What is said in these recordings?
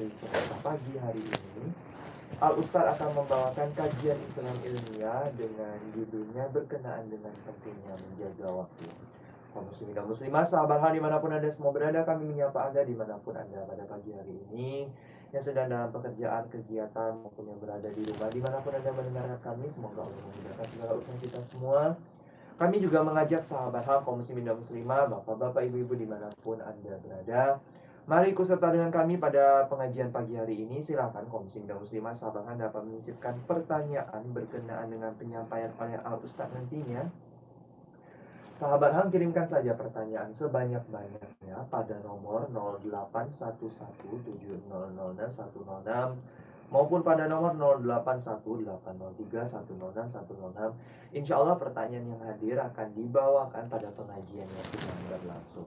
hari Selasa pagi hari ini, Al Ustaz akan membawakan kajian Islam ilmiah dengan judulnya berkenaan dengan pentingnya menjaga waktu. Kaum muslimin dan muslimah, sahabat hal dimanapun Anda semua berada, kami menyapa Anda dimanapun Anda pada pagi hari ini, yang sedang dalam pekerjaan, kegiatan, maupun yang berada di rumah, dimanapun Anda mendengarkan kami. Semoga Allah memudahkan segala urusan kita semua. Kami juga mengajak sahabat hal kaum muslimin dan muslimah, bapak-bapak, ibu-ibu dimanapun Anda berada, mari ikut serta dengan kami pada pengajian pagi hari ini. Silakan kaum muslimin dan muslimah, sahabat hal dapat menyisipkan pertanyaan berkenaan dengan penyampaian oleh Al Ustaz nantinya. Sahabat Hang, kirimkan saja pertanyaan sebanyak-banyaknya pada nomor 08117006 maupun pada nomor 081803106106. Insya Allah pertanyaan yang hadir akan dibawakan pada pengajian yang sedang berlangsung.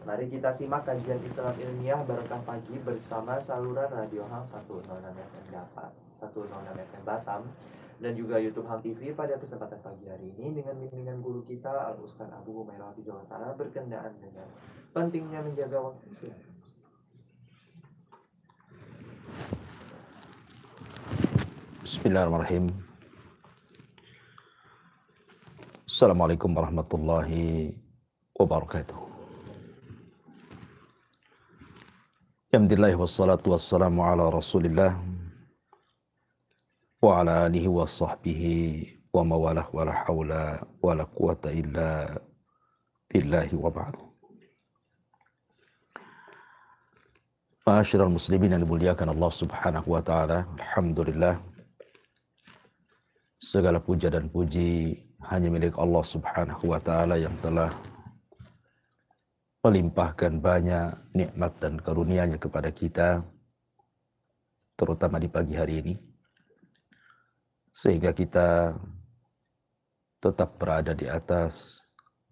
Mari kita simak kajian Islam ilmiah Barokah Pagi bersama saluran Radio Hang 106 FM Batam dan juga YouTube Hang TV pada kesempatan pagi hari ini dengan bimbingan guru kita Al Ustaz Abu Humairah Hafizahullah Ta'ala berkenaan dengan pentingnya menjaga waktu. Silakan. Bismillahirrahmanirrahim. Assalamualaikum warahmatullahi wabarakatuh. Alhamdulillah wassalatu wassalamu ala Rasulillah wa ala alihi wa sahbihi wa mawalah wa la hawla wa la quwata illa billahi wa ba'du. Ma'asyiral muslimin yang dimuliakan Allah Subhanahu wa taala, alhamdulillah segala puja dan puji hanya milik Allah Subhanahu wa taala yang telah melimpahkan banyak nikmat dan karunia-Nya kepada kita, terutama di pagi hari ini, sehingga kita tetap berada di atas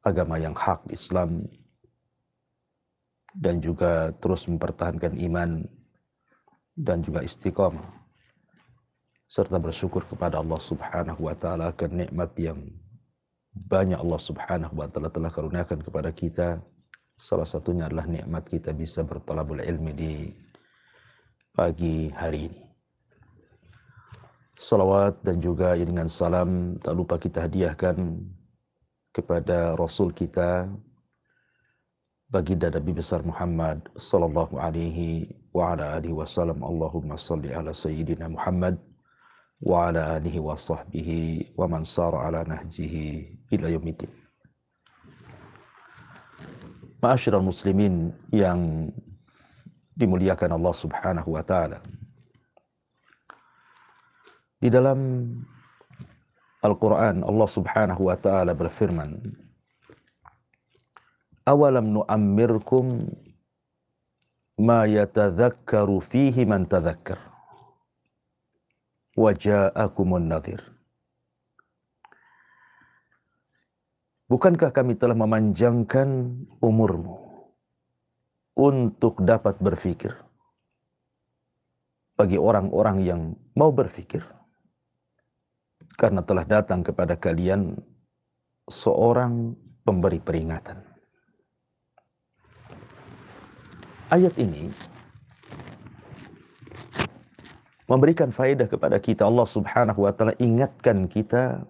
agama yang hak Islam dan juga terus mempertahankan iman dan juga istiqamah, serta bersyukur kepada Allah Subhanahu wa taala akan nikmat yang banyak Allah Subhanahu wa taala telah karuniakan kepada kita. Salah satunya adalah nikmat kita bisa bertalabul ilmi di pagi hari ini. Salawat dan juga iringan salam tak lupa kita hadiahkan kepada Rasul kita, baginda Nabi besar Muhammad sallallahu alaihi wa ala alihi wasallam. Allahumma salli ala sayyidina Muhammad wa ala alihi wa sahbihi wa man sara ala nahjihi ila yaumiddin. Ma'asyiral muslimin yang dimuliakan Allah Subhanahu wa taala. Di dalam Al-Quran Allah Subhanahu wa ta'ala berfirman, awalam nu'ammirkum ma yatadhakkaru fihi man tadhakkar wa ja'akumun nadhir. Bukankah kami telah memanjangkan umurmu untuk dapat berfikir bagi orang-orang yang mau berfikir? Karena telah datang kepada kalian seorang pemberi peringatan. Ayat ini memberikan faedah kepada kita. Allah Subhanahu wa taala ingatkan kita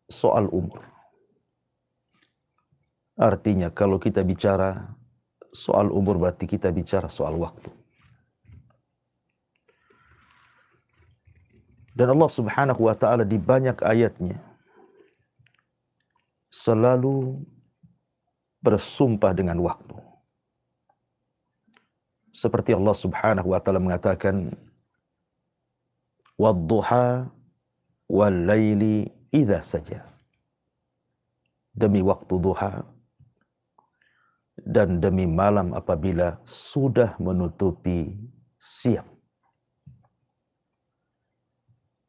soal umur. Artinya kalau kita bicara soal umur berarti kita bicara soal waktu. Dan Allah Subhanahu wa taala di banyak ayatnya selalu bersumpah dengan waktu. Seperti Allah Subhanahu wa taala mengatakan, "Wadduha wal laili idza saja." Demi waktu duha dan demi malam apabila sudah menutupi siang.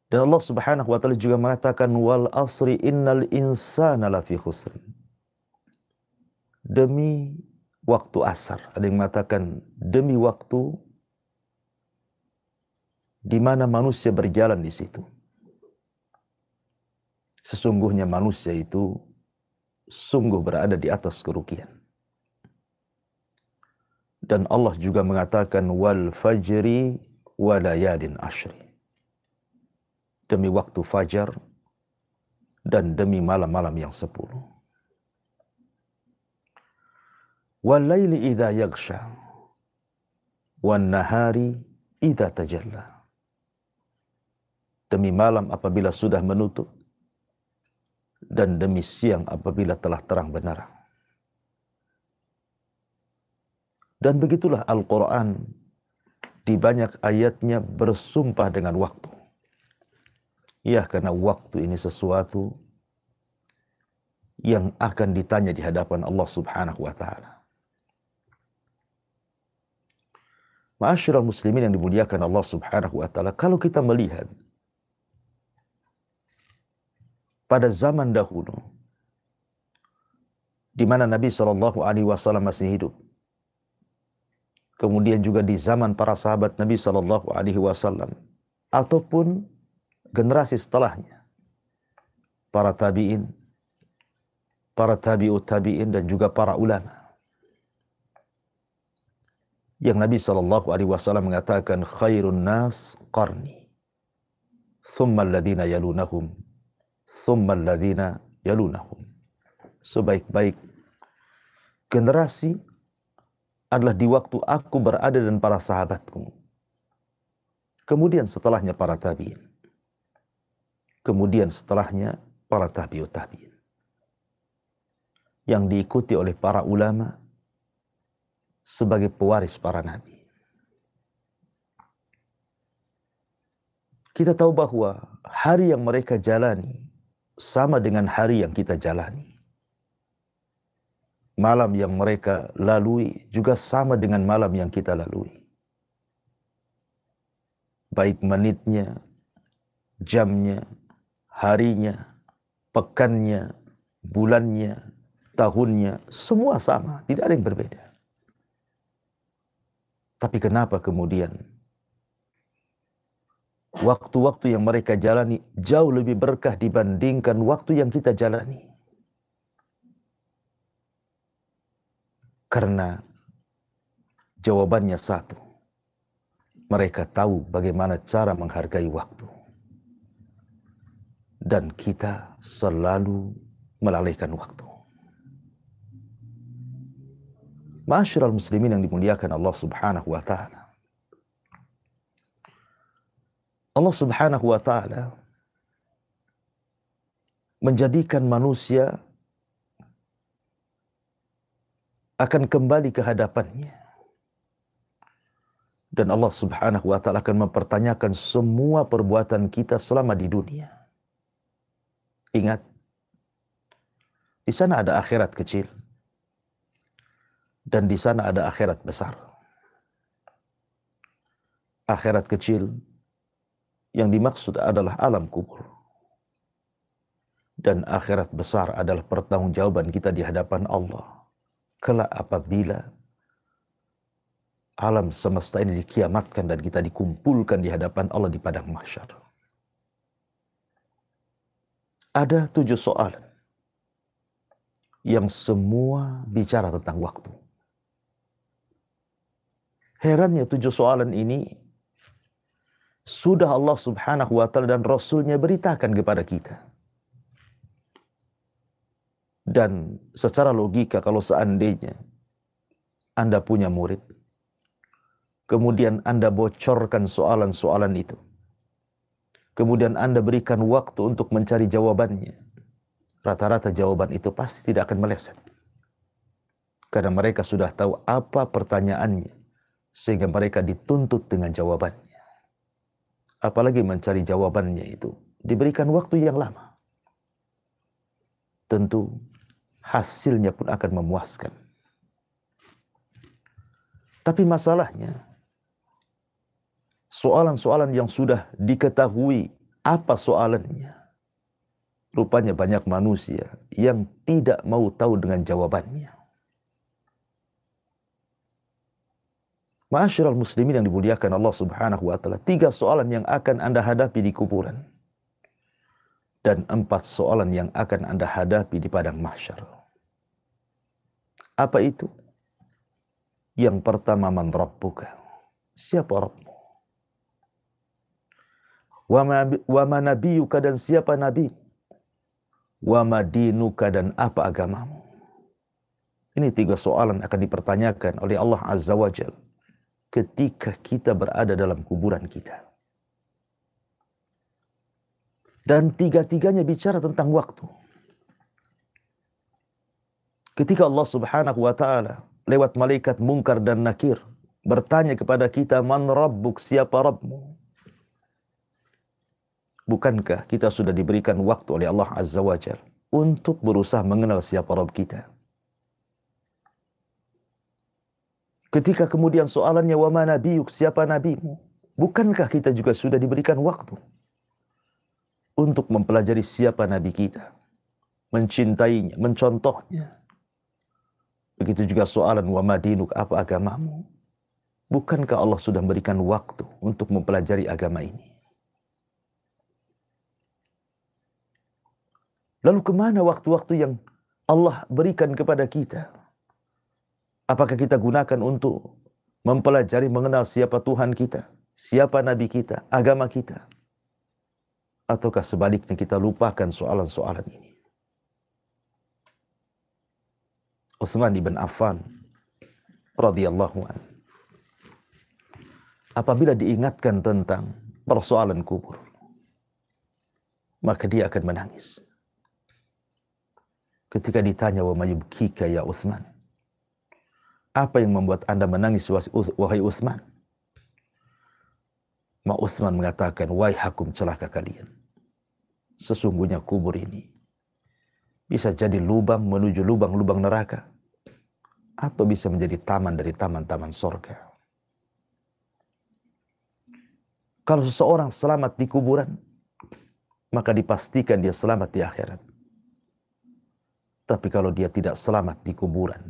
Dan Allah Subhanahu wa taala juga mengatakan, wal asri innal insana lafi khusr. Demi waktu asar. Ada yang mengatakan demi waktu di mana manusia berjalan di situ. Sesungguhnya manusia itu sungguh berada di atas kerugian. Dan Allah juga mengatakan wal fajri wa layalin ashri. Demi waktu fajar dan demi malam-malam yang 10. Wal laili idza yaghsha wan nahari idza tajalla. Demi malam apabila sudah menutup dan demi siang apabila telah terang benderang. Dan begitulah Al-Quran di banyak ayatnya bersumpah dengan waktu. Ya, karena waktu ini sesuatu yang akan ditanya di hadapan Allah Subhanahu wa Ta'ala. Ma'asyiral muslimin yang dimuliakan Allah Subhanahu wa Ta'ala, kalau kita melihat pada zaman dahulu di mana Nabi SAW masih hidup, kemudian juga di zaman para sahabat Nabi SAW, ataupun generasi setelahnya, para tabi'in, para tabi'ut tabi'in, dan juga para ulama, yang Nabi SAW mengatakan khairun nas qarni, thumma alladhina yalunahum, thumma alladhina yalunahum. Sebaik-baik generasi adalah di waktu aku berada dan para sahabatku. Kemudian setelahnya para tabi'in. Kemudian setelahnya para tabi'ut tabi'in. Yang diikuti oleh para ulama sebagai pewaris para nabi. Kita tahu bahwa hari yang mereka jalani sama dengan hari yang kita jalani. Malam yang mereka lalui juga sama dengan malam yang kita lalui. Baik menitnya, jamnya, harinya, pekannya, bulannya, tahunnya, semua sama, tidak ada yang berbeda. Tapi kenapa kemudian waktu-waktu yang mereka jalani jauh lebih berkah dibandingkan waktu yang kita jalani? Karena jawabannya satu. Mereka tahu bagaimana cara menghargai waktu. Dan kita selalu melalaikan waktu. Ma'asyiral muslimin yang dimuliakan Allah Subhanahu wa Ta'ala. Allah Subhanahu wa Ta'ala menjadikan manusia akan kembali ke hadapannya. Dan Allah Subhanahu wa Ta'ala akan mempertanyakan semua perbuatan kita selama di dunia. Ingat, di sana ada akhirat kecil dan di sana ada akhirat besar. Akhirat kecil yang dimaksud adalah alam kubur. Dan akhirat besar adalah pertanggungjawaban kita di hadapan Allah kelak apabila alam semesta ini dikiamatkan dan kita dikumpulkan di hadapan Allah di padang mahsyar. Ada 7 soalan yang semua bicara tentang waktu. Herannya 7 soalan ini sudah Allah Subhanahu wa Ta'ala dan Rasulnya beritakan kepada kita. Dan secara logika kalau seandainya Anda punya murid, kemudian Anda bocorkan soalan-soalan itu, kemudian Anda berikan waktu untuk mencari jawabannya, rata-rata jawaban itu pasti tidak akan meleset. Karena mereka sudah tahu apa pertanyaannya, sehingga mereka dituntut dengan jawabannya. Apalagi mencari jawabannya itu diberikan waktu yang lama. Tentu hasilnya pun akan memuaskan. Tapi masalahnya, soalan-soalan yang sudah diketahui apa soalannya, rupanya banyak manusia yang tidak mau tahu dengan jawabannya. Ma'asyiral muslimin yang dimuliakan Allah Subhanahu wa Ta'ala, 3 soalan yang akan Anda hadapi di kuburan dan 4 soalan yang akan Anda hadapi di padang mahsyar. Apa itu? Yang pertama, man rabbuka? Siapa Rabbmu? Wa ma nabiyuka, dan siapa nabi? Wa ma dinuka, dan apa agamamu? Ini 3 soalan akan dipertanyakan oleh Allah Azza wa Jalla ketika kita berada dalam kuburan kita. Dan 3-tiganya bicara tentang waktu. Ketika Allah Subhanahu wa Ta'ala lewat malaikat Munkar dan Nakir bertanya kepada kita, man rabbuk, siapa Rabbmu? Bukankah kita sudah diberikan waktu oleh Allah Azza wa Jalla untuk berusaha mengenal siapa Rabb kita? Ketika kemudian soalannya, wa ma nabiyuk, siapa nabimu? Bukankah kita juga sudah diberikan waktu untuk mempelajari siapa nabi kita, mencintainya, mencontohnya? Begitu juga soalan, wa ma dinuk, apa agamamu? Bukankah Allah sudah memberikan waktu untuk mempelajari agama ini? Lalu kemana waktu-waktu yang Allah berikan kepada kita? Apakah kita gunakan untuk mempelajari mengenal siapa Tuhan kita, siapa Nabi kita, agama kita? Ataukah sebaliknya kita lupakan soalan-soalan ini? Utsman ibn Affan radhiyallahu anhu, apabila diingatkan tentang persoalan kubur, maka dia akan menangis. Ketika ditanya, wa mayubkika ya Utsman, apa yang membuat Anda menangis wahai Utsman? Maka Utsman mengatakan, waihakum, celaka kalian. Sesungguhnya kubur ini bisa jadi lubang menuju lubang-lubang neraka, atau bisa menjadi taman dari taman-taman sorga. Kalau seseorang selamat di kuburan, maka dipastikan dia selamat di akhirat. Tapi kalau dia tidak selamat di kuburan,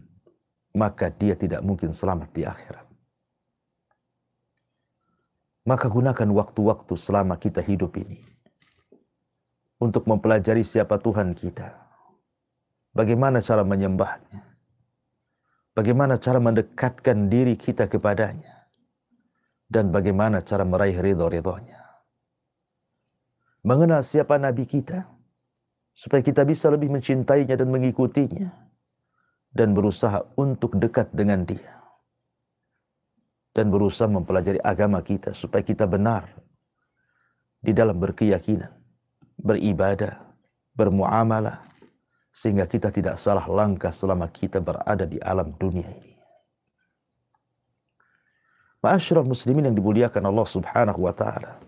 maka dia tidak mungkin selamat di akhirat. Maka gunakan waktu-waktu selama kita hidup ini untuk mempelajari siapa Tuhan kita, bagaimana cara menyembahnya, bagaimana cara mendekatkan diri kita kepadanya, dan bagaimana cara meraih ridho-ridhonya. Mengenal siapa Nabi kita, supaya kita bisa lebih mencintainya dan mengikutinya, dan berusaha untuk dekat dengan dia, dan berusaha mempelajari agama kita supaya kita benar di dalam berkeyakinan, beribadah, bermuamalah, sehingga kita tidak salah langkah selama kita berada di alam dunia ini. Ma'asyiral muslimin yang dimuliakan Allah Subhanahu wa Ta'ala,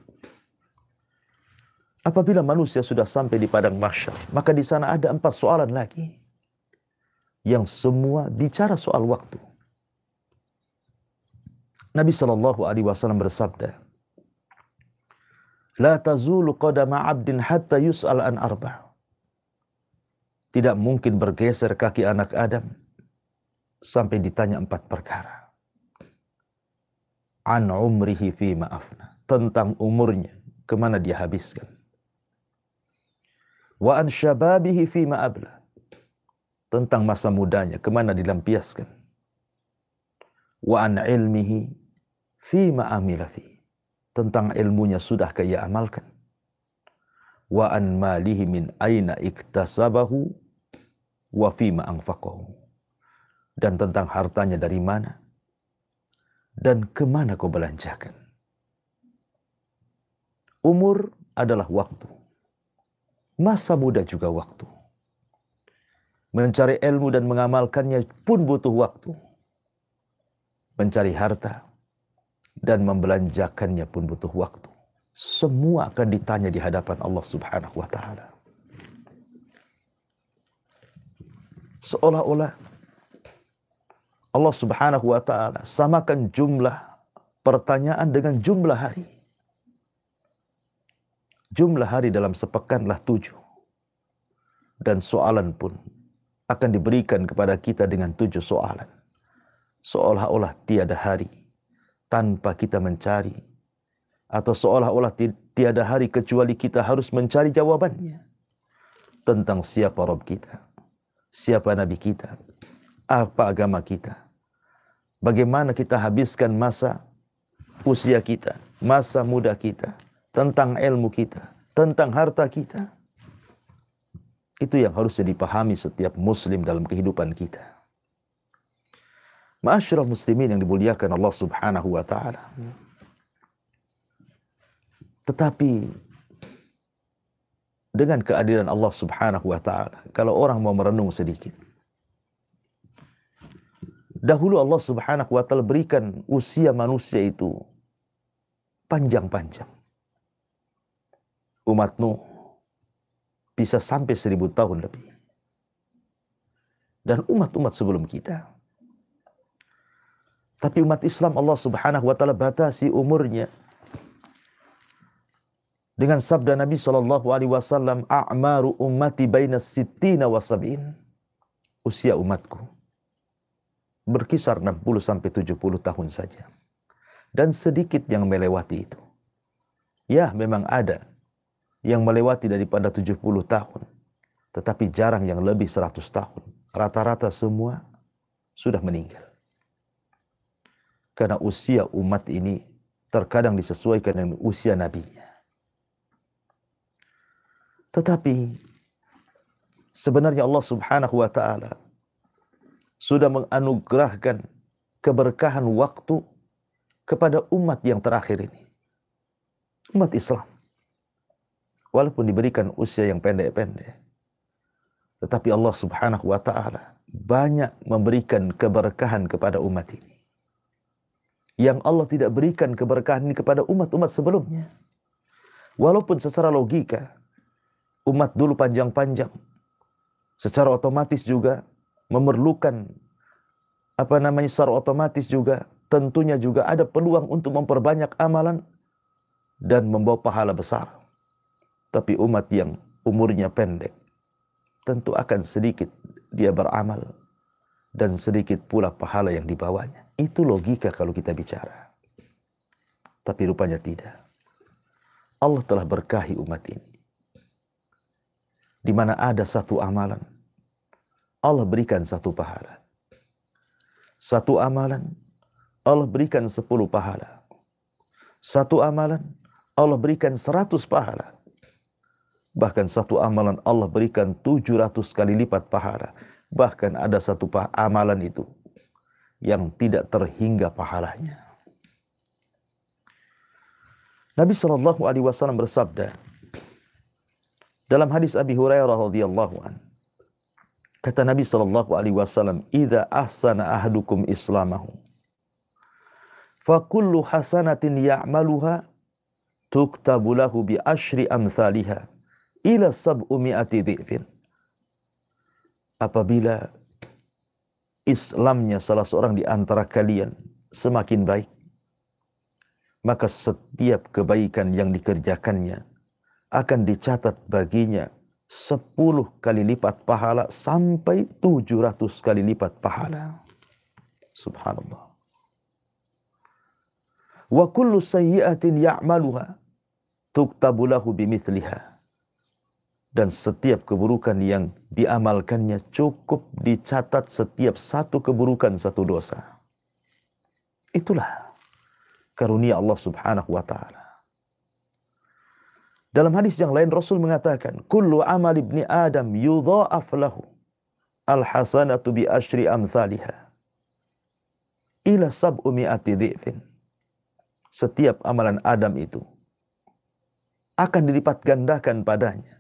apabila manusia sudah sampai di padang mahsyar, maka di sana ada 4 soalan lagi yang semua bicara soal waktu. Nabi SAW bersabda, la tazulu qadama 'abdin hatta yus'al an 4. Tidak mungkin bergeser kaki anak Adam sampai ditanya 4 perkara. An umrihi fima afna, tentang umurnya, kemana dia habiskan. Wa an syababihi fima abla, tentang masa mudanya, kemana dilampiaskan. Wa an ilmihi fima amila fi, tentang ilmunya sudahkah ia amalkan. Wa an malihi min aina iktasabahu wa fima anfaqahu, dan tentang hartanya dari mana dan kemana kau belanjakan. Umur adalah waktu, masa muda juga waktu. Mencari ilmu dan mengamalkannya pun butuh waktu. Mencari harta dan membelanjakannya pun butuh waktu. Semua akan ditanya di hadapan Allah Subhanahu wa Ta'ala. Seolah-olah Allah Subhanahu wa Ta'ala samakan jumlah pertanyaan dengan jumlah hari. Jumlah hari dalam sepekanlah 7. Dan soalan pun akan diberikan kepada kita dengan 7 soalan. Seolah-olah tiada hari tanpa kita mencari, atau seolah-olah tiada hari kecuali kita harus mencari jawabannya. Tentang siapa Rabb kita, siapa Nabi kita, apa agama kita, bagaimana kita habiskan masa usia kita, masa muda kita, tentang ilmu kita, tentang harta kita. Itu yang harus dipahami setiap muslim dalam kehidupan kita. Ma'asyiral muslimin yang dimuliakan Allah Subhanahu wa taala. Tetapi dengan keadilan Allah Subhanahu wa taala, kalau orang mau merenung sedikit. Dahulu Allah Subhanahu wa taala berikan usia manusia itu panjang-panjang. Umat Nuh bisa sampai 1000 tahun lebih. Dan umat-umat sebelum kita. Tapi umat Islam Allah Subhanahu wa taala batasi umurnya dengan sabda Nabi sallallahu alaihi wasallam, "A'maru ummati baina sittina wa sab'in." Usia umatku berkisar 60 sampai 70 tahun saja. Dan sedikit yang melewati itu. Ya, memang ada yang melewati daripada 70 tahun. Tetapi jarang yang lebih 100 tahun. Rata-rata semua sudah meninggal. Karena usia umat ini terkadang disesuaikan dengan usia nabinya. Tetapi sebenarnya Allah Subhanahu wa taala sudah menganugerahkan keberkahan waktu kepada umat yang terakhir ini. Umat Islam. Walaupun diberikan usia yang pendek-pendek, tetapi Allah Subhanahu wa taala banyak memberikan keberkahan kepada umat ini. Yang Allah tidak berikan keberkahan ini kepada umat-umat sebelumnya. Walaupun secara logika umat dulu panjang-panjang, secara otomatis juga memerlukan secara otomatis juga tentunya juga ada peluang untuk memperbanyak amalan dan membawa pahala besar. Tapi umat yang umurnya pendek tentu akan sedikit dia beramal dan sedikit pula pahala yang dibawanya. Itu logika kalau kita bicara. Tapi rupanya tidak. Allah telah berkahi umat ini. Di mana ada satu amalan, Allah berikan satu pahala. Satu amalan, Allah berikan 10 pahala. Satu amalan, Allah berikan 100 pahala. Bahkan satu amalan Allah berikan 700 kali lipat pahala. Bahkan ada satu amalan itu yang tidak terhingga pahalanya. Nabi sallallahu alaihi wasallam bersabda dalam hadis Abi Hurairah radhiyallahu an. Kata Nabi sallallahu alaihi wasallam, "Idza ahsana ahadukum islamahu, fa kullu hasanatin ya'maluha tuktabu lahu bi asyri amsalihha ila 700 dhifin." Apabila Islamnya salah seorang di antara kalian semakin baik, maka setiap kebaikan yang dikerjakannya akan dicatat baginya 10 kali lipat pahala sampai 700 kali lipat pahala. Subhanallah. Wa kullu sayyi'atin ya'maluha tuktabu lahu bimithliha. Dan setiap keburukan yang diamalkannya cukup dicatat setiap satu keburukan satu dosa. Itulah karunia Allah Subhanahu wa taala. Dalam hadis yang lain Rasul mengatakan, "Kullu amal ibni Adam yudha'af lahu al-hasanatu bi asyri amsalihha ila 700 dhifin." Setiap amalan Adam itu akan dilipat gandakan padanya.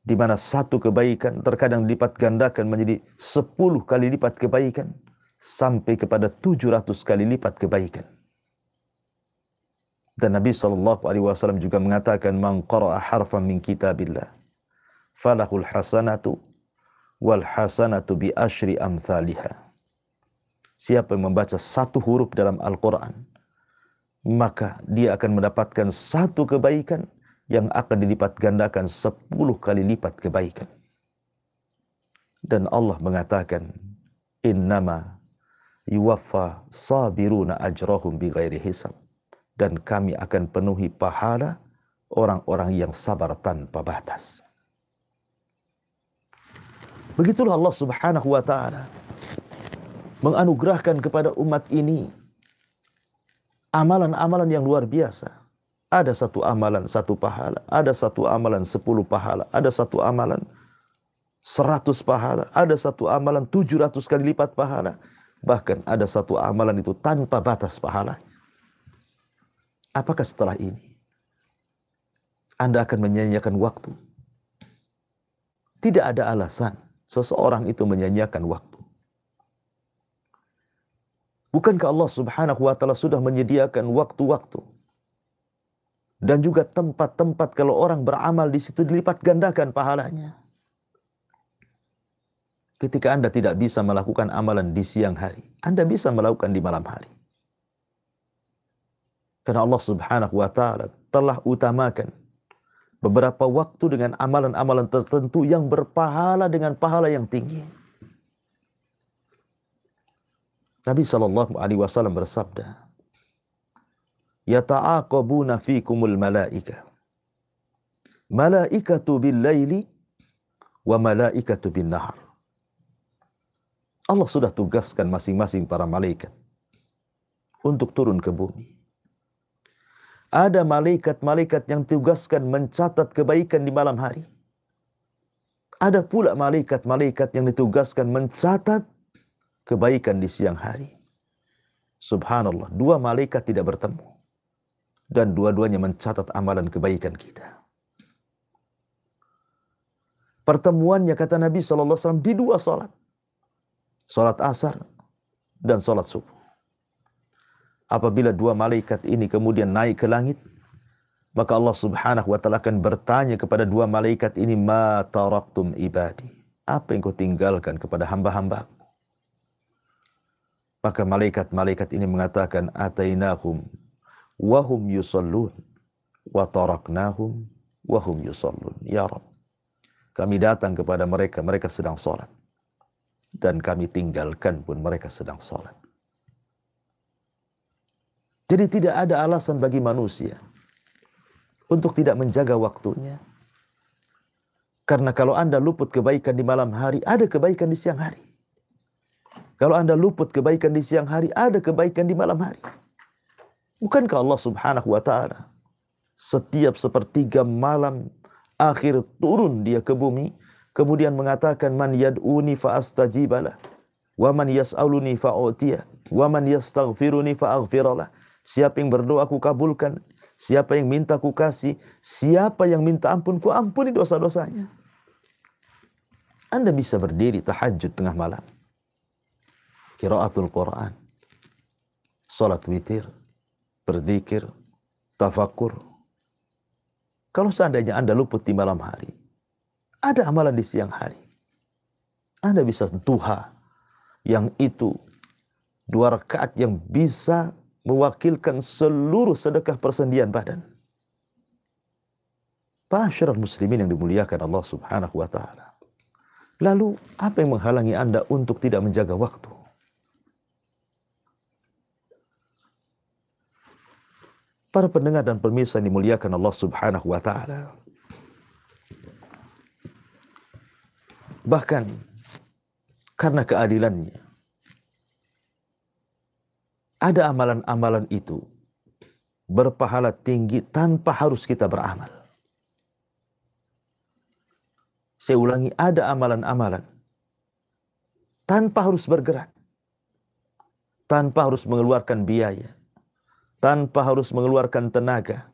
Di mana satu kebaikan terkadang dilipat gandakan menjadi 10 kali lipat kebaikan sampai kepada 700 kali lipat kebaikan. Dan Nabi SAW juga mengatakan, "Man qara'a harfan min kitabillah falahul hasanatu wal hasanatu bi asyri amsalihha." Siapa yang membaca satu huruf dalam Al-Quran, maka dia akan mendapatkan satu kebaikan yang akan dilipat gandakan 10 kali lipat kebaikan. Dan Allah mengatakan, "Innama yuwaffa sabiruna ajrahum bighairi hisab." Dan kami akan penuhi pahala orang-orang yang sabar tanpa batas. Begitulah Allah Subhanahu wa taala menganugerahkan kepada umat ini amalan-amalan yang luar biasa. Ada satu amalan 1 pahala, ada satu amalan 10 pahala, ada satu amalan 100 pahala, ada satu amalan 700 kali lipat pahala. Bahkan ada satu amalan itu tanpa batas pahalanya. Apakah setelah ini Anda akan menyanyiakan waktu? Tidak ada alasan seseorang itu menyanyiakan waktu. Bukankah Allah Subhanahu wa Ta'ala sudah menyediakan waktu-waktu dan juga tempat-tempat kalau orang beramal di situ dilipat gandakan pahalanya? Ketika Anda tidak bisa melakukan amalan di siang hari, Anda bisa melakukan di malam hari. Karena Allah Subhanahu wa Ta'ala telah utamakan beberapa waktu dengan amalan-amalan tertentu yang berpahala dengan pahala yang tinggi. Nabi SAW bersabda, "Yata'aqabuna fikumul malaika. Malaikatu bil laili wa malaikatu bin nahar." Allah sudah tugaskan masing-masing para malaikat untuk turun ke bumi. Ada malaikat-malaikat yang tugaskan mencatat kebaikan di malam hari. Ada pula malaikat-malaikat yang ditugaskan mencatat kebaikan di siang hari. Subhanallah, 2 malaikat tidak bertemu. Dan dua-duanya mencatat amalan kebaikan kita. Pertemuannya kata Nabi SAW di 2 salat. Salat asar dan salat subuh. Apabila 2 malaikat ini kemudian naik ke langit, maka Allah Subhanahu wa Ta'ala akan bertanya kepada 2 malaikat ini, "Ma taraktum ibadi?" Apa yang kau tinggalkan kepada hamba-hambaku? Maka malaikat-malaikat ini mengatakan, "Atainahum wa hum yusallun wa taraknahum wa hum yusallun." Ya Rabb, kami datang kepada mereka, mereka sedang salat. Dan kami tinggalkan pun mereka sedang salat. Jadi tidak ada alasan bagi manusia untuk tidak menjaga waktunya. Karena kalau Anda luput kebaikan di malam hari, ada kebaikan di siang hari. Kalau Anda luput kebaikan di siang hari, ada kebaikan di malam hari. Bukankah Allah Subhanahu wa Ta'ala setiap sepertiga malam akhir turun dia ke bumi, kemudian mengatakan, "Man yad'uni fa astajibalah, wa man yas'aluni fa u'tiyah, wa man yastaghfiruni fa aghfiralah." Siapa yang berdoa ku kabulkan, siapa yang minta ku kasih, siapa yang minta ampun ku ampuni dosa-dosanya. Anda bisa berdiri tahajud tengah malam, qiraatul Quran, salat witir, berzikir, tafakur. Kalau seandainya Anda luput di malam hari, ada amalan di siang hari. Anda bisa duha, yang itu 2 rakaat yang bisa mewakilkan seluruh sedekah persendian badan. Ma'asyiral muslimin yang dimuliakan Allah Subhanahu wa Ta'ala. Lalu apa yang menghalangi Anda untuk tidak menjaga waktu? Para pendengar dan pemirsa yang dimuliakan Allah Subhanahu wa Ta'ala. Bahkan karena keadilannya, ada amalan-amalan itu berpahala tinggi tanpa harus kita beramal. Saya ulangi, ada amalan-amalan tanpa harus bergerak, tanpa harus mengeluarkan biaya, tanpa harus mengeluarkan tenaga,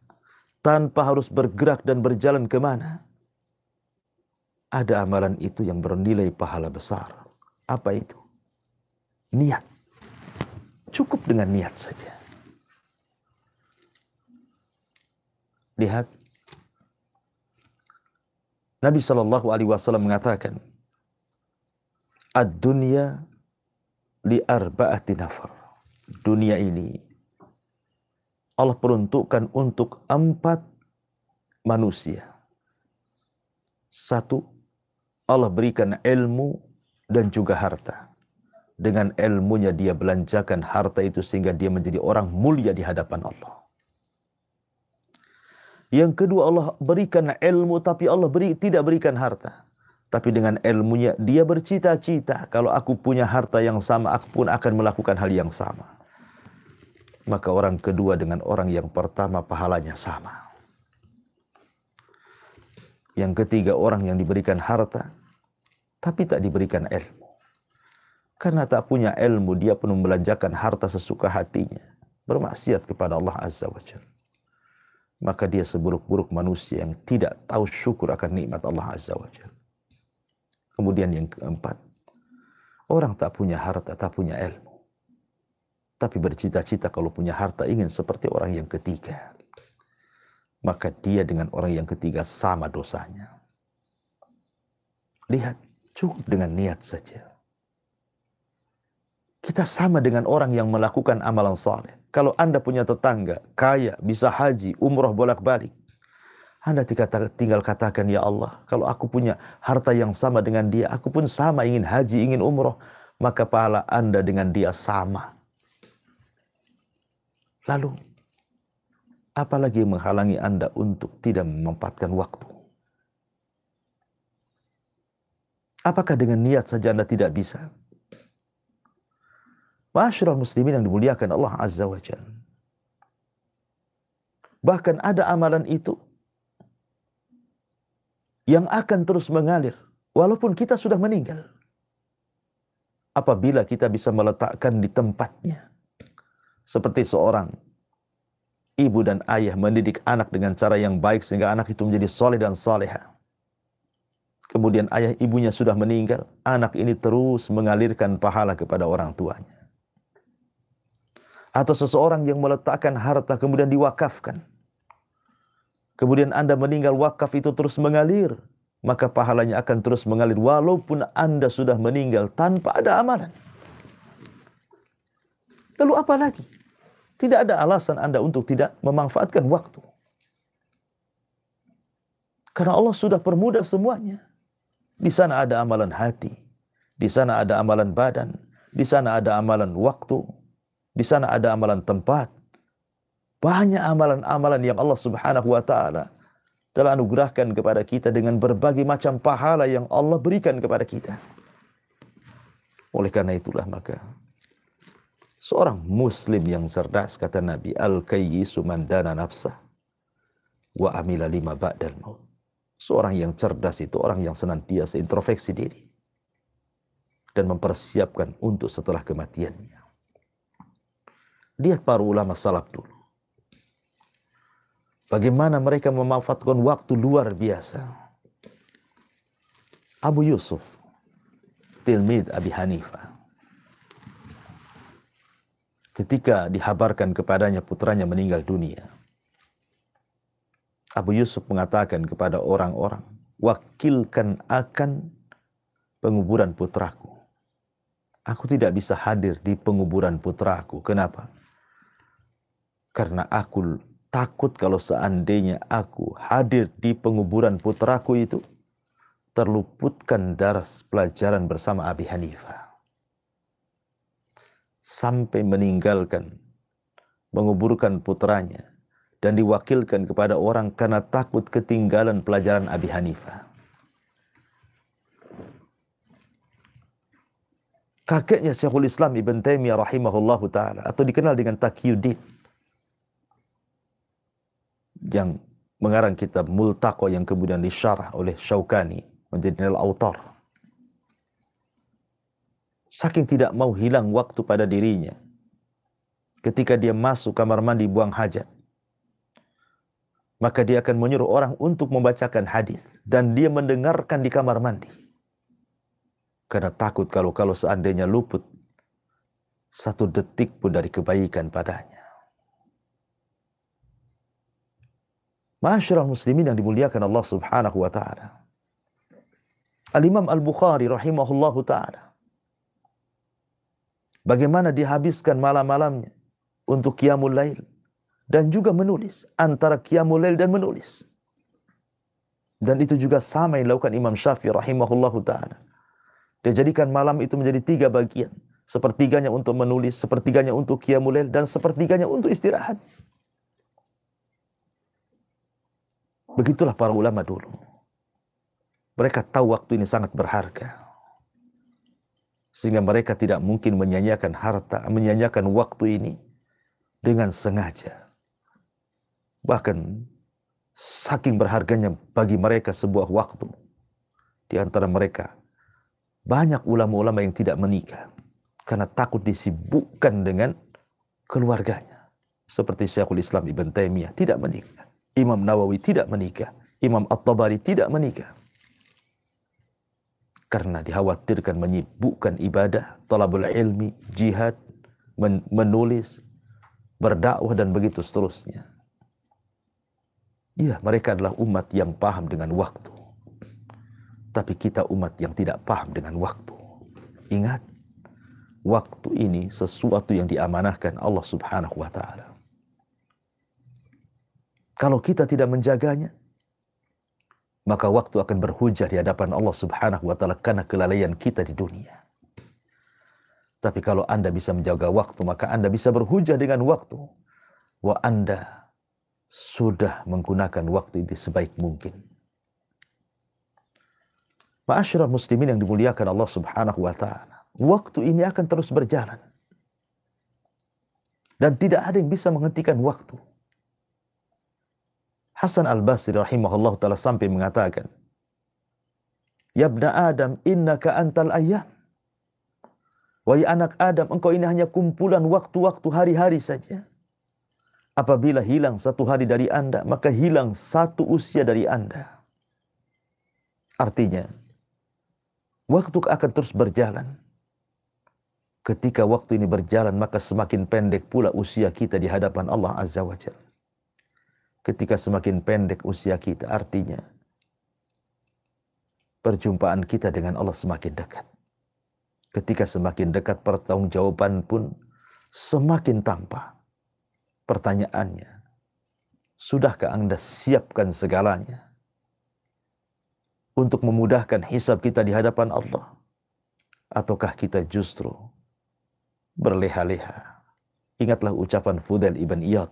tanpa harus bergerak dan berjalan kemana. Ada amalan itu yang bernilai pahala besar. Apa itu? Niat. Cukup dengan niat saja. Lihat, Nabi SAW mengatakan, "Ad-dunya li arba'ati nafar." Dunia ini Allah peruntukkan untuk 4 manusia. 1, Allah berikan ilmu dan juga harta. Dengan ilmunya dia belanjakan harta itu sehingga dia menjadi orang mulia di hadapan Allah. Yang kedua, Allah berikan ilmu tapi Allah tidak berikan harta. Tapi dengan ilmunya dia bercita-cita, kalau aku punya harta yang sama, aku pun akan melakukan hal yang sama. maka orang kedua dengan orang yang pertama pahalanya sama. Yang ketiga, orang yang diberikan harta tapi tak diberikan ilmu. Karena tak punya ilmu, dia pun membelanjakan harta sesuka hatinya, bermaksiat kepada Allah Azza wa Jalla. Maka dia seburuk-buruk manusia yang tidak tahu syukur akan nikmat Allah Azza wa Jalla. Kemudian yang keempat, orang tak punya harta, tak punya ilmu, tapi bercita-cita kalau punya harta ingin seperti orang yang ketiga. Maka dia dengan orang yang ketiga sama dosanya. Lihat, cukup dengan niat saja. Kita sama dengan orang yang melakukan amalan saleh. Kalau Anda punya tetangga, kaya, bisa haji, umroh bolak-balik, Anda tinggal katakan, ya Allah, kalau aku punya harta yang sama dengan dia, aku pun sama ingin haji, ingin umroh, maka pahala Anda dengan dia sama. Lalu, apalagi yang menghalangi Anda untuk tidak memanfaatkan waktu? Apakah dengan niat saja Anda tidak bisa? Ma'asyiral muslimin yang dimuliakan Allah Azza wa Jalla. Bahkan ada amalan itu yang akan terus mengalir walaupun kita sudah meninggal. Apabila kita bisa meletakkan di tempatnya. Seperti seorang ibu dan ayah mendidik anak dengan cara yang baik sehingga anak itu menjadi soleh dan soleha. Kemudian ayah ibunya sudah meninggal, anak ini terus mengalirkan pahala kepada orang tuanya. Atau seseorang yang meletakkan harta kemudian diwakafkan. Kemudian Anda meninggal, wakaf itu terus mengalir, maka pahalanya akan terus mengalir walaupun Anda sudah meninggal tanpa ada amalan. Lalu apa lagi? Tidak ada alasan Anda untuk tidak memanfaatkan waktu. Karena Allah sudah permudah semuanya. Di sana ada amalan hati, di sana ada amalan badan, di sana ada amalan waktu, di sana ada amalan tempat. Banyak amalan-amalan yang Allah Subhanahu wa ta'ala telah anugerahkan kepada kita dengan berbagai macam pahala yang Allah berikan kepada kita. Oleh karena itulah maka seorang muslim yang cerdas, kata Nabi, al-kayyisu man dana nafsah wa amila lima ba'dal maut. Seorang yang cerdas itu orang yang senantiasa introspeksi diri dan mempersiapkan untuk setelah kematiannya. Lihat para ulama salaf dulu. Bagaimana mereka memanfaatkan waktu luar biasa. Abu Yusuf, tilmid Abi Hanifah, ketika dihabarkan kepadanya putranya meninggal dunia, Abu Yusuf mengatakan kepada orang-orang, wakilkan akan penguburan putraku. Aku tidak bisa hadir di penguburan putraku. Kenapa? Karena aku takut kalau seandainya aku hadir di penguburan putraku itu, terluputkan daras pelajaran bersama Abi Hanifah. Sampai meninggalkan, menguburkan putranya, dan diwakilkan kepada orang karena takut ketinggalan pelajaran Abi Hanifah. Kakeknya Syekhul Islam Ibn Taimiyah rahimahullahu ta'ala, atau dikenal dengan Taqiyuddin, yang mengarang kitab Multaqo yang kemudian disyarah oleh Syaukani menjadi Nail Autar. Saking tidak mau hilang waktu pada dirinya, ketika dia masuk kamar mandi buang hajat, maka dia akan menyuruh orang untuk membacakan hadis dan dia mendengarkan di kamar mandi. Karena takut kalau seandainya luput satu detik pun dari kebaikan padanya. Ma'asyiral muslimin yang dimuliakan Allah Subhanahu wa ta'ala. Al-Imam Al-Bukhari rahimahullahu ta'ala, bagaimana dihabiskan malam-malamnya untuk qiyamul lail dan juga menulis, antara qiyamul lail dan menulis. Dan itu juga sama yang dilakukan Imam Syafi'i rahimahullahu ta'ala. Dia jadikan malam itu menjadi 3 bagian. Sepertiganya untuk menulis, sepertiganya untuk qiyamul lail, dan sepertiganya untuk istirahat. Begitulah para ulama dulu. Mereka tahu waktu ini sangat berharga. Sehingga mereka tidak mungkin menyanyiakan harta, menyanyiakan waktu ini dengan sengaja. Bahkan saking berharganya bagi mereka sebuah waktu. Di antara mereka banyak ulama-ulama yang tidak menikah karena takut disibukkan dengan keluarganya. Seperti Syekhul Islam Ibn Taimiyah tidak menikah. Imam Nawawi tidak menikah. Imam At-Tabari tidak menikah. Karena dikhawatirkan menyibukkan ibadah, talabul ilmi, jihad, menulis, berdakwah dan begitu seterusnya. Iya, mereka adalah umat yang paham dengan waktu. Tapi kita umat yang tidak paham dengan waktu. Ingat, waktu ini sesuatu yang diamanahkan Allah Subhanahu wa ta'ala. Kalau kita tidak menjaganya, maka waktu akan berhujah di hadapan Allah Subhanahu wa ta'ala karena kelalaian kita di dunia. Tapi kalau Anda bisa menjaga waktu, maka Anda bisa berhujah dengan waktu. Wa Anda sudah menggunakan waktu ini sebaik mungkin. Ma'asyiral muslimin yang dimuliakan Allah Subhanahu wa ta'ala, waktu ini akan terus berjalan. Dan tidak ada yang bisa menghentikan waktu. Hasan al-Basri rahimahullah ta'ala sampai mengatakan, Ya ibna Adam, innaka antal ayyam. Wahai anak Adam, engkau ini hanya kumpulan waktu-waktu hari-hari saja. Apabila hilang satu hari dari Anda, maka hilang satu usia dari Anda. Artinya, waktu akan terus berjalan. Ketika waktu ini berjalan, maka semakin pendek pula usia kita di hadapan Allah Azza wa Jalla. Ketika semakin pendek usia kita, artinya perjumpaan kita dengan Allah semakin dekat. Ketika semakin dekat, pertanggungjawaban pun semakin tampak. Pertanyaannya, sudahkah Anda siapkan segalanya untuk memudahkan hisab kita di hadapan Allah? Ataukah kita justru berleha-leha? Ingatlah ucapan Fudail ibn Iyad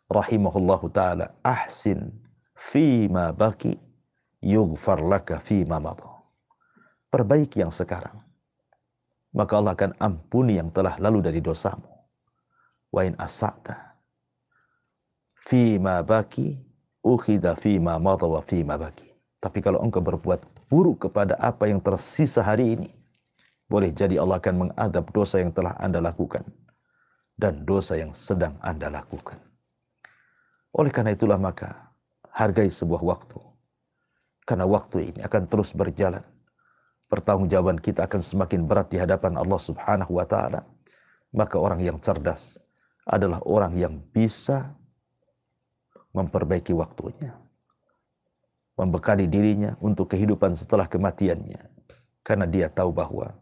rahimahullahu ta'ala, ahsin fima baki yughfar laka fima madha. Perbaiki yang sekarang, maka Allah akan ampuni yang telah lalu dari dosamu. Wa in asa'ta fima baki ukhida fima madha wa fima baki. Tapi kalau engkau berbuat buruk kepada apa yang tersisa hari ini, boleh jadi Allah akan mengadab dosa yang telah Anda lakukan dan dosa yang sedang Anda lakukan. Oleh karena itulah maka hargai sebuah waktu. Karena waktu ini akan terus berjalan. Pertanggungjawaban kita akan semakin berat di hadapan Allah Subhanahu wa ta'ala. Maka orang yang cerdas adalah orang yang bisa memperbaiki waktunya. Membekali dirinya untuk kehidupan setelah kematiannya. Karena dia tahu bahwa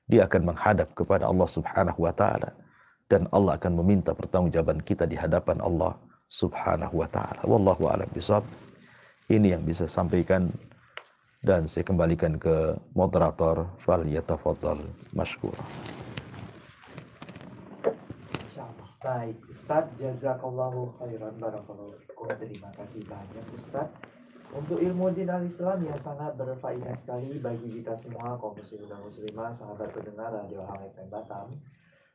dia akan menghadap kepada Allah Subhanahu wa ta'ala. Dan Allah akan meminta pertanggungjawaban kita di hadapan Allah Subhanahu wa ta'ala. Wallahu a'lam bishawab. Ini yang bisa sampaikan dan saya kembalikan ke moderator. Fal yatafaddal mashkura. Insyaallah. Baik, Ustaz, jazakallahu khairan, barakallahu fikum. Terima kasih banyak Ustaz untuk ilmu din al-Islam yang sangat berfaedah sekali bagi kita semua kaum muslimin dan muslimah, sahabat pendengar Radio Hang FM Batam,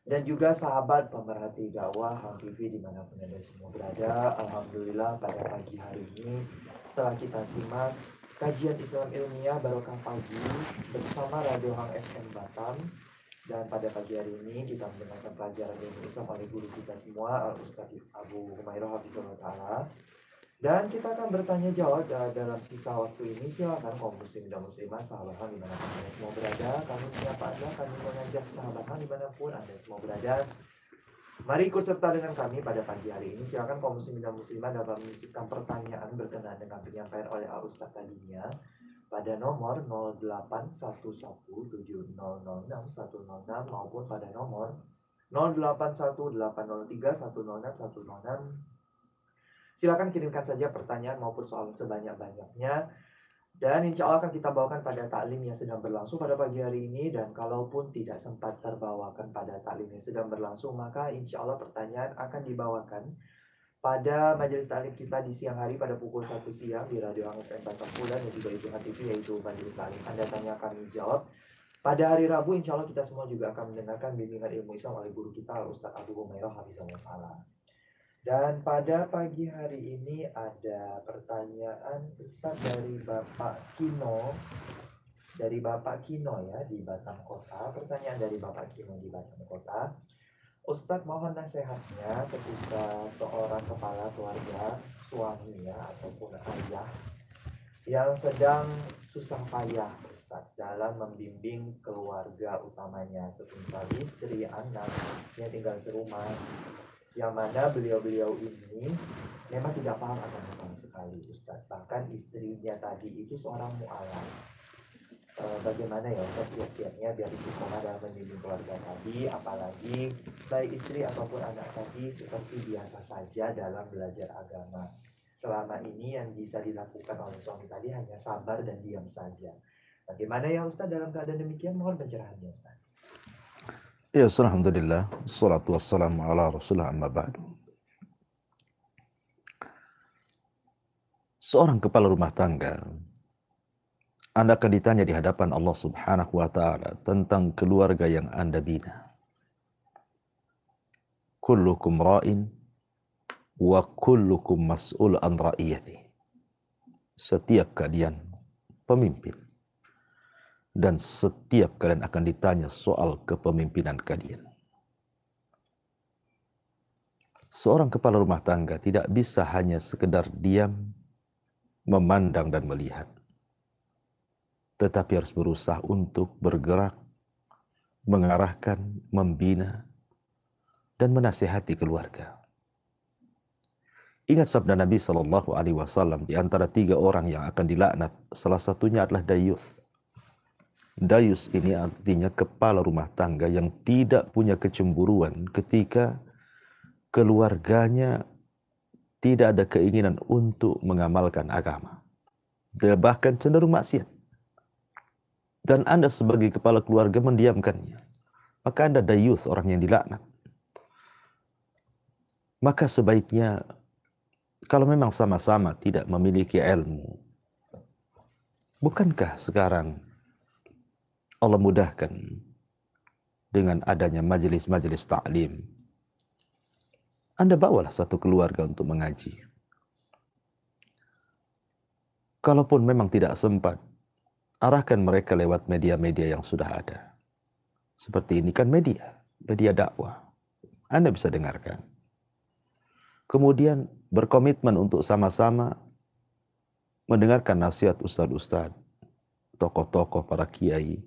dan juga sahabat pemerhati dakwah Hang TV dimanapun Anda semua berada. Alhamdulillah pada pagi hari ini setelah kita simak kajian Islam ilmiah Barokah Pagi bersama Radio Hang FM Batam, dan pada pagi hari ini kita mendengarkan pelajaran ilmu Islam oleh guru kita semua Al-Ustaz Abu Humairah Hafizahullah Ta'ala. Dan kita akan bertanya jawab dalam sisa waktu ini. Silakan kaum muslim dan muslimah, sahabat Hang dimanapun Anda semua berada. Kami menyapa Anda, kami mengajak sahabat Hang dimanapun Anda semua berada. Mari ikut serta dengan kami pada pagi hari ini. Silakan kaum muslim dan muslimah dapat menyisipkan pertanyaan berkenaan dengan penyampaian oleh Al-Ustaz tadinya pada nomor 08117006 106 maupun pada nomor 081803106106. Silakan kirimkan saja pertanyaan maupun soal sebanyak-banyaknya. Dan insya Allah akan kita bawakan pada taklim yang sedang berlangsung pada pagi hari ini. Dan kalaupun tidak sempat terbawakan pada taklim yang sedang berlangsung, maka insya Allah pertanyaan akan dibawakan pada majelis taklim kita di siang hari pada pukul 1 siang di Radio Hang FM Batam Pula dan juga itu TV, yaitu majelis taklim Anda Tanya Kami Jawab. Pada hari Rabu, insya Allah kita semua juga akan mendengarkan bimbingan ilmu Islam oleh guru kita, Ustadz Abu Humairah Hafizahullah. Dan pada pagi hari ini ada pertanyaan Ustadz dari Bapak Kino. Dari Bapak Kino ya, di Batam Kota. Pertanyaan dari Bapak Kino di Batam Kota. Ustadz mohon nasihatnya ketika seorang kepala keluarga, suami ya, ataupun ayah yang sedang susah payah Ustadz dalam membimbing keluarga utamanya, semisal istri, anak yang tinggal serumah, yang mana beliau-beliau ini memang tidak paham agama sama sekali Ustadz. Bahkan istrinya tadi itu seorang mu'alaf. Bagaimana ya Ustadz tiap-tiapnya biar istiqomah dalam membimbing keluarga tadi, apalagi baik istri ataupun anak tadi seperti biasa saja dalam belajar agama. Selama ini yang bisa dilakukan oleh suami tadi hanya sabar dan diam saja. Bagaimana ya Ustadz dalam keadaan demikian? Mohon pencerahannya Ustadz. Ya, alhamdulillah, salatu wassalamu ala rasulullah amma ba'du. Seorang kepala rumah tangga, Anda akan ditanya di hadapan Allah Subhanahu wa ta'ala tentang keluarga yang Anda bina. Kullukum ra'in wa kullukum mas'ul an ra'iyati. Setiap kalian pemimpin, dan setiap kalian akan ditanya soal kepemimpinan kalian. Seorang kepala rumah tangga tidak bisa hanya sekedar diam, memandang dan melihat, tetapi harus berusaha untuk bergerak, mengarahkan, membina, dan menasihati keluarga. Ingat sabda Nabi SAW, di antara 3 orang yang akan dilaknat, salah satunya adalah dayus. Dayus ini artinya kepala rumah tangga yang tidak punya kecemburuan ketika keluarganya tidak ada keinginan untuk mengamalkan agama. Dia bahkan cenderung maksiat. Dan Anda sebagai kepala keluarga mendiamkannya. Maka Anda dayus, orang yang dilaknat. Maka sebaiknya kalau memang sama-sama tidak memiliki ilmu, bukankah sekarang Allah mudahkan dengan adanya majelis-majelis ta'lim? Anda bawalah satu keluarga untuk mengaji. Kalaupun memang tidak sempat, arahkan mereka lewat media-media yang sudah ada. Seperti ini kan media dakwah. Anda bisa dengarkan. Kemudian berkomitmen untuk sama-sama mendengarkan nasihat ustadz-ustadz, tokoh-tokoh, para kiai,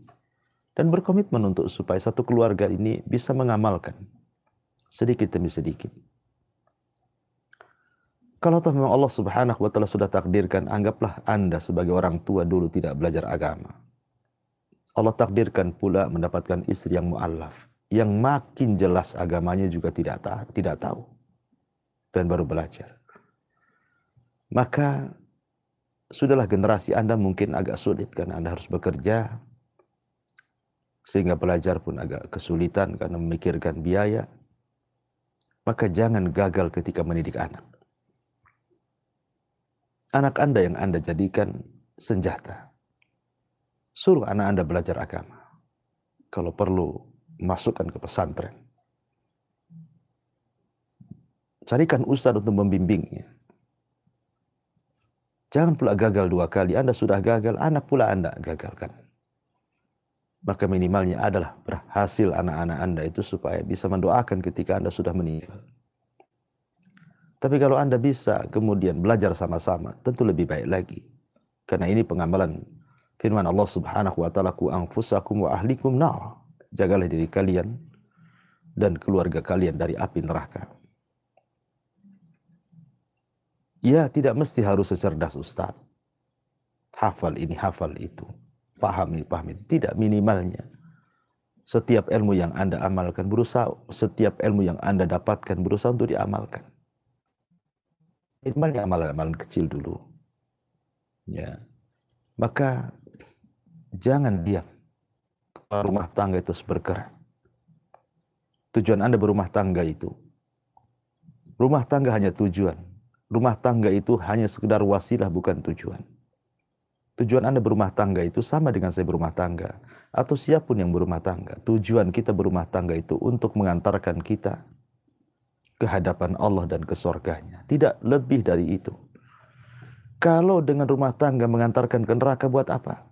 dan berkomitmen untuk supaya satu keluarga ini bisa mengamalkan sedikit demi sedikit. Kalau toh memang Allah Subhanahu wa ta'ala sudah takdirkan, anggaplah Anda sebagai orang tua dulu tidak belajar agama. Allah takdirkan pula mendapatkan istri yang mu'allaf, yang makin jelas agamanya juga tidak tahu dan baru belajar. Maka sudahlah, generasi Anda mungkin agak sulit karena Anda harus bekerja, sehingga belajar pun agak kesulitan karena memikirkan biaya. Maka jangan gagal ketika mendidik anak. Anak Anda yang Anda jadikan senjata. Suruh anak Anda belajar agama. Kalau perlu, masukkan ke pesantren. Carikan ustadz untuk membimbingnya. Jangan pula gagal 2 kali. Anda sudah gagal, anak pula Anda gagalkan. Maka minimalnya adalah berhasil anak-anak Anda itu supaya bisa mendoakan ketika Anda sudah meninggal. Tapi kalau Anda bisa kemudian belajar sama-sama, tentu lebih baik lagi. Karena ini pengamalan firman Allah Subhanahu wa ta'ala, "Qu anfusakum wa ahlikum nar." Jagalah diri kalian dan keluarga kalian dari api neraka. Ya, tidak mesti harus secerdas ustaz. Hafal ini, hafal itu. Paham ini, paham itu. Tidak, minimalnya setiap ilmu yang Anda amalkan, setiap ilmu yang Anda dapatkan, berusaha untuk diamalkan. Minimalnya amalan-amalan kecil dulu. Ya. Maka jangan diam. Kepala rumah tangga itu harus bergerak. Tujuan Anda berumah tangga itu, rumah tangga hanya tujuan. Rumah tangga itu hanya sekedar wasilah, bukan tujuan. Tujuan Anda berumah tangga itu sama dengan saya berumah tangga. Atau siapapun yang berumah tangga. Tujuan kita berumah tangga itu untuk mengantarkan kita ke hadapan Allah dan ke surganya. Tidak lebih dari itu. Kalau dengan rumah tangga mengantarkan ke neraka, buat apa?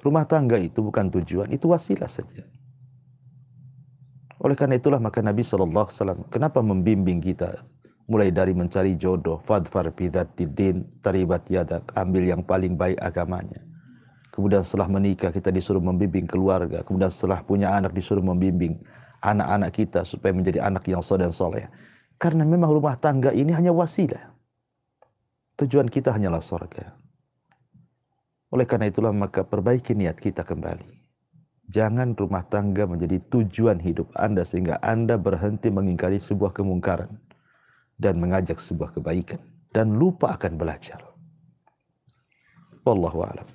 Rumah tangga itu bukan tujuan, itu wasilah saja. Oleh karena itulah maka Nabi SAW kenapa membimbing kita mulai dari mencari jodoh, fadfar bidzatid-din, taribat yadak, ambil yang paling baik agamanya. Kemudian setelah menikah kita disuruh membimbing keluarga, kemudian setelah punya anak disuruh membimbing anak-anak kita supaya menjadi anak yang soleh dan soleh. Karena memang rumah tangga ini hanya wasilah. Tujuan kita hanyalah surga. Oleh karena itulah maka perbaiki niat kita kembali. Jangan rumah tangga menjadi tujuan hidup Anda sehingga Anda berhenti mengingkari sebuah kemungkaran dan mengajak sebuah kebaikan dan lupa akan belajar. Wallahu a'lam.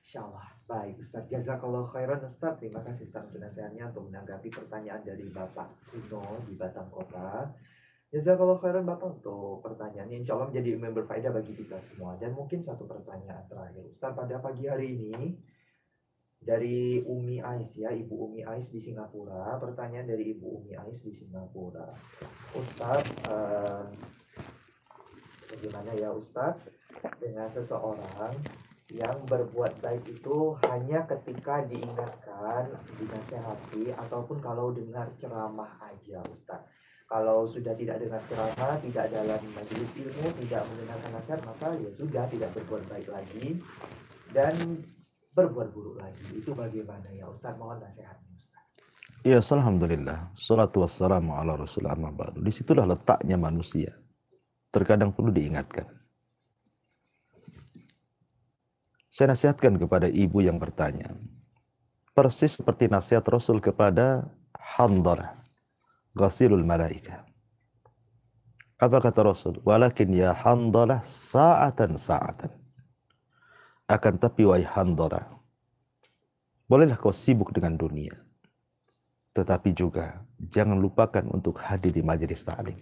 Insyaallah. Baik, Ustaz. Jazakallahu khairan, Ustaz. Terima kasih Ustaz untuk nasihatnya untuk menanggapi pertanyaan dari Bapak Tino di Batam Kota. Jazakallahu khairan Bapak untuk pertanyaannya. Insya Allah menjadi ilmu yang berfaedah bagi kita semua. Dan mungkin satu pertanyaan terakhir, Ustaz. Pada pagi hari ini dari Umi Ais ya, Ibu Umi Ais di Singapura. Pertanyaan dari Ibu Umi Ais di Singapura. Ustadz, bagaimana ya Ustadz dengan seseorang yang berbuat baik itu hanya ketika diingatkan, dinasehati, ataupun kalau dengar ceramah aja Ustadz. Kalau sudah tidak dengar ceramah, tidak dalam majelis ilmu, tidak mendengarkan nasihat, maka ya sudah tidak berbuat baik lagi dan berbuat buruk lagi. Itu bagaimana ya Ustaz? Mohon nasihatnya Ustaz. Ya, alhamdulillah. Salatu wassalamu ala rasulillah amma ba'du. Disitulah letaknya manusia. Terkadang perlu diingatkan. Saya nasihatkan kepada ibu yang bertanya. Persis seperti nasihat Rasul kepada Handalah, ghasilul malaika. Apa kata Rasul? Walakin ya Handalah sa'atan sa'atan. Akan tapi wahai Handalah, bolehlah kau sibuk dengan dunia, tetapi juga jangan lupakan untuk hadir di majelis ta'lim.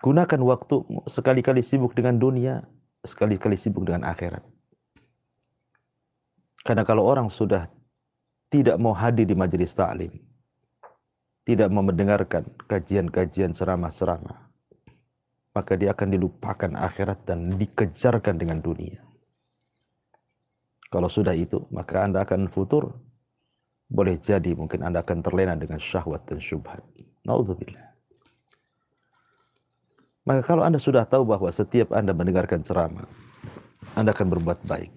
Gunakan waktu sekali-kali sibuk dengan dunia, sekali-kali sibuk dengan akhirat. Karena kalau orang sudah tidak mau hadir di majelis ta'lim, tidak mau mendengarkan kajian-kajian ceramah-ceramah, maka dia akan dilupakan akhirat dan dikejarkan dengan dunia. Kalau sudah itu, maka Anda akan futur. Boleh jadi mungkin Anda akan terlena dengan syahwat dan syubhat. Naudzubillah. Maka kalau Anda sudah tahu bahwa setiap Anda mendengarkan ceramah, Anda akan berbuat baik.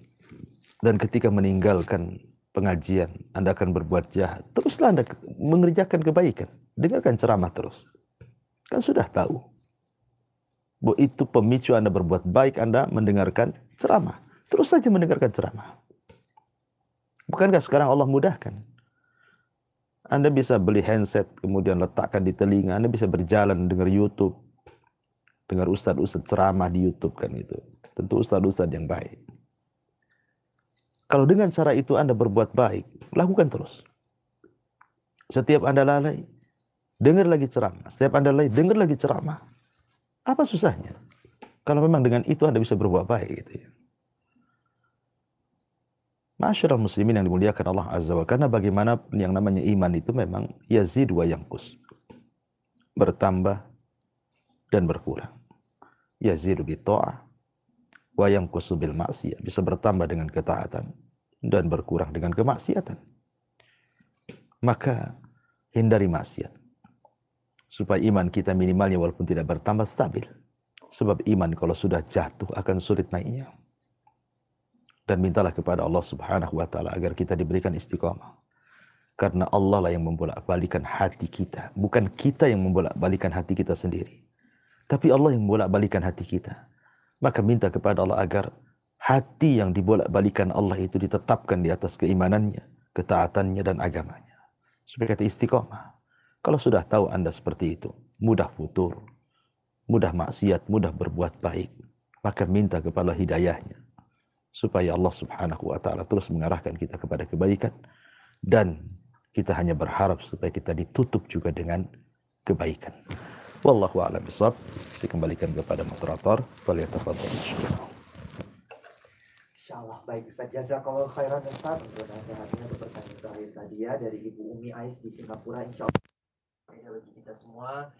Dan ketika meninggalkan pengajian, Anda akan berbuat jahat. Teruslah Anda mengerjakan kebaikan. Dengarkan ceramah terus. Kan sudah tahu bahwa itu pemicu Anda berbuat baik, Anda mendengarkan ceramah. Terus saja mendengarkan ceramah. Bukankah sekarang Allah mudahkan? Anda bisa beli handset, kemudian letakkan di telinga. Anda bisa berjalan dengar YouTube. Dengar ustadz-ustadz ceramah di YouTube kan itu. Tentu ustadz-ustadz yang baik. Kalau dengan cara itu Anda berbuat baik, lakukan terus. Setiap Anda lalai, dengar lagi ceramah. Setiap Anda lalai, dengar lagi ceramah. Apa susahnya? Kalau memang dengan itu Anda bisa berbuat baik gitu ya. Ma'asyiral muslimin yang dimuliakan Allah Azza wa Jalla, karena bagaimana yang namanya iman itu memang yazid wa yanqus. Bertambah dan berkurang. Yazidu bi ta'ah wa yanqusu bil ma'siyah. Bisa bertambah dengan ketaatan dan berkurang dengan kemaksiatan. Maka hindari maksiat. Supaya iman kita minimalnya walaupun tidak bertambah stabil. Sebab iman kalau sudah jatuh akan sulit naiknya. Dan mintalah kepada Allah Subhanahu wa ta'ala agar kita diberikan istiqamah. Karena Allah lah yang membolak-balikan hati kita. Bukan kita yang membolak-balikan hati kita sendiri. Tapi Allah yang membolak-balikan hati kita. Maka minta kepada Allah agar hati yang dibolak-balikan Allah itu ditetapkan di atas keimanannya, ketaatannya dan agamanya. Supaya kata istiqamah. Kalau sudah tahu Anda seperti itu, mudah futur, mudah maksiat, mudah berbuat baik, maka minta kepada hidayahnya. Supaya Allah Subhanahu wa ta'ala terus mengarahkan kita kepada kebaikan. Dan kita hanya berharap supaya kita ditutup juga dengan kebaikan. Wallahu a'lam bishawab. Saya kembalikan kepada moderator. Falyatafadhal masykurah. Insyaallah. Baik Ustaz, jazakallahu khairan Ustaz untuk nasihatnya, untuk pertanyaan terakhir tadi ya dari Ibu Umi Ais di Singapura. Insyaallah ini bagi kita semua.